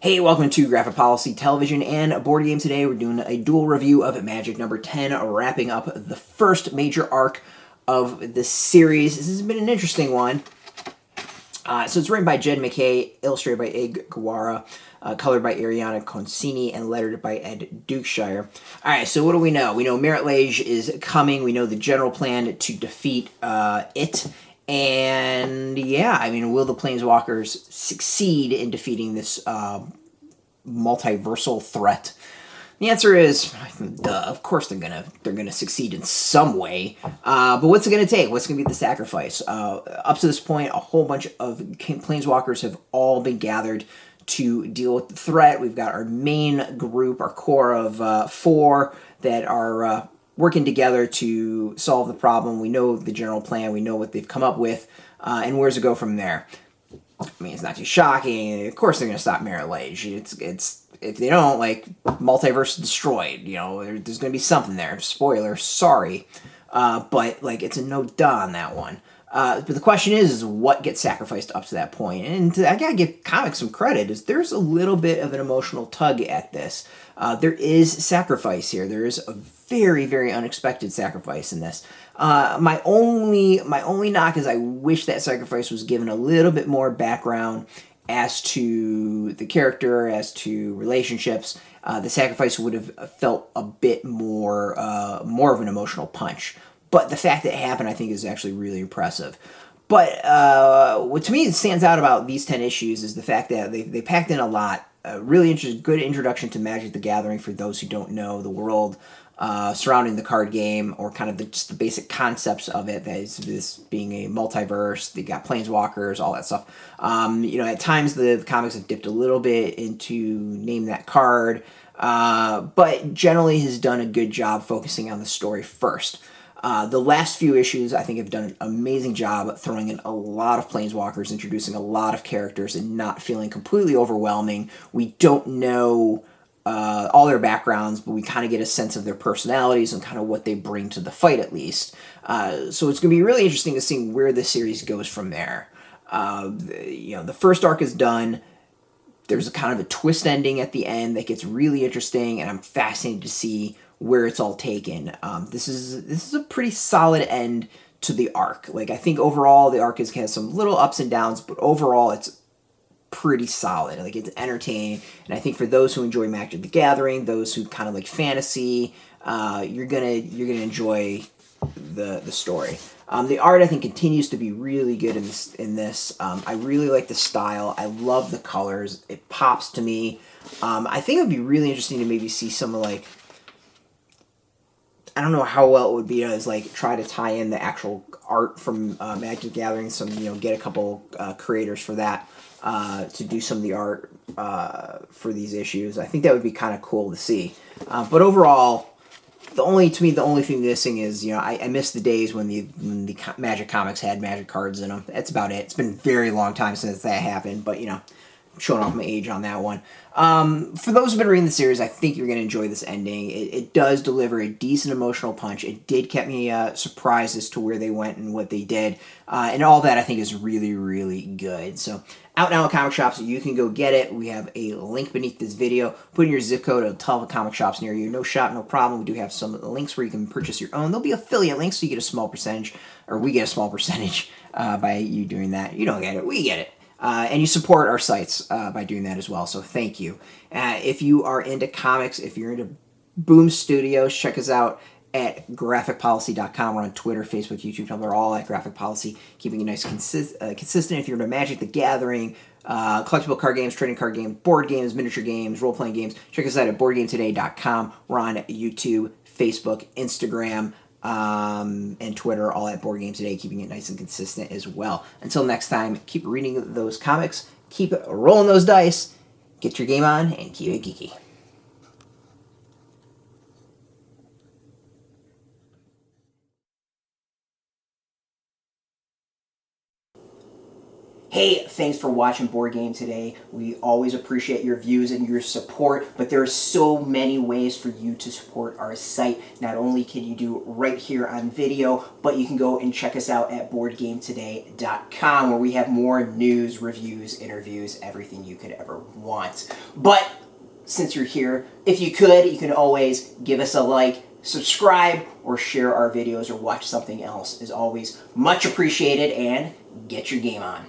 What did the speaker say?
Hey, welcome to Graphic Policy Television and Board Game. Today we're doing a dual review of Magic number 10, wrapping up the first major arc of the series. This has been an interesting one. So it's written by Jed MacKay, illustrated by Guara, colored by Arianna Consonni, and lettered by Ed Dukeshire. Alright, so what do we know? We know Marit Lage is coming. We know the general plan to defeat it. And yeah, I mean, will the Planeswalkers succeed in defeating this multiversal threat? The answer is, duh, of course they're gonna succeed in some way. But what's it gonna take? What's gonna be the sacrifice? Up to this point, a whole bunch of Planeswalkers have all been gathered to deal with the threat. We've got our main group, our core of 4 that are working together to solve the problem. We know the general plan. We know what they've come up with, and where's it go from there? I mean, it's not too shocking. Of course, they're going to stop Marit Lage. It's if they don't, like, multiverse destroyed. You know, there's going to be something there. Spoiler, sorry, but like it's a no duh on that one. But the question is what gets sacrificed up to that point? And I gotta give comics some credit. Is there's a little bit of an emotional tug at this. There is sacrifice here. There is a very, very unexpected sacrifice in this. My only knock is I wish that sacrifice was given a little bit more background as to the character, as to relationships. The sacrifice would have felt a bit more of an emotional punch. But the fact that it happened, I think, is actually really impressive. But what to me stands out about these 10 issues is the fact that they packed in a lot. Really interesting, good introduction to Magic the Gathering for those who don't know the world surrounding the card game, or kind of just the basic concepts of it. That is this being a multiverse. They got planeswalkers, all that stuff. At times the comics have dipped a little bit into name that card, but generally has done a good job focusing on the story first. The last few issues, I think, have done an amazing job throwing in a lot of planeswalkers, introducing a lot of characters, and not feeling completely overwhelming. We don't know all their backgrounds, but we kind of get a sense of their personalities and kind of what they bring to the fight, at least. So it's going to be really interesting to see where the series goes from there. The first arc is done. There's a kind of a twist ending at the end that gets really interesting, and I'm fascinated to see where it's all taken. This is a pretty solid end to the arc. Like, I think overall the arc has some little ups and downs, but overall it's pretty solid. Like, it's entertaining, and I think for those who enjoy Magic the Gathering, those who kind of like fantasy, you're gonna enjoy the story. The art, I think, continues to be really good in this. I really like the style. I love the colors. It pops to me. I think it would be really interesting to maybe see some of, like, I don't know how well it would be as, like, try to tie in the actual art from Magic the Gathering. Get a couple creators for that to do some of the art for these issues. I think that would be kind of cool to see. But overall, the only thing missing is, I miss the days when the Magic comics had Magic cards in them. That's about it. It's been a very long time since that happened, but I'm showing off my age on that one. For those who've been reading the series, I think you're going to enjoy this ending. It does deliver a decent emotional punch. It did keep me surprised as to where they went and what they did. And all that, I think, is really, really good. So, out now at comic shops, you can go get it. We have a link beneath this video. Put in your zip code, it'll tell the comic shops near you. No shop, no problem. We do have some links where you can purchase your own. There'll be affiliate links, so you get a small percentage, or we get a small percentage by you doing that. You don't get it, we get it. And you support our sites by doing that as well, so thank you. If you are into comics, if you're into Boom Studios, check us out at graphicpolicy.com. We're on Twitter, Facebook, YouTube, Tumblr, all at Graphic Policy, keeping it nice consistent. If you're into Magic the Gathering, collectible card games, trading card games, board games, miniature games, role-playing games, check us out at boardgametoday.com. We're on YouTube, Facebook, Instagram, and Twitter, all at Board Game Today, keeping it nice and consistent as well. Until next time, keep reading those comics, keep rolling those dice, get your game on, and keep it geeky. Hey, thanks for watching Board Game Today. We always appreciate your views and your support, but there are so many ways for you to support our site. Not only can you do it right here on video, but you can go and check us out at boardgametoday.com, where we have more news, reviews, interviews, everything you could ever want. But since you're here, if you could, you can always give us a like, subscribe, or share our videos or watch something else. Is always much appreciated, and get your game on.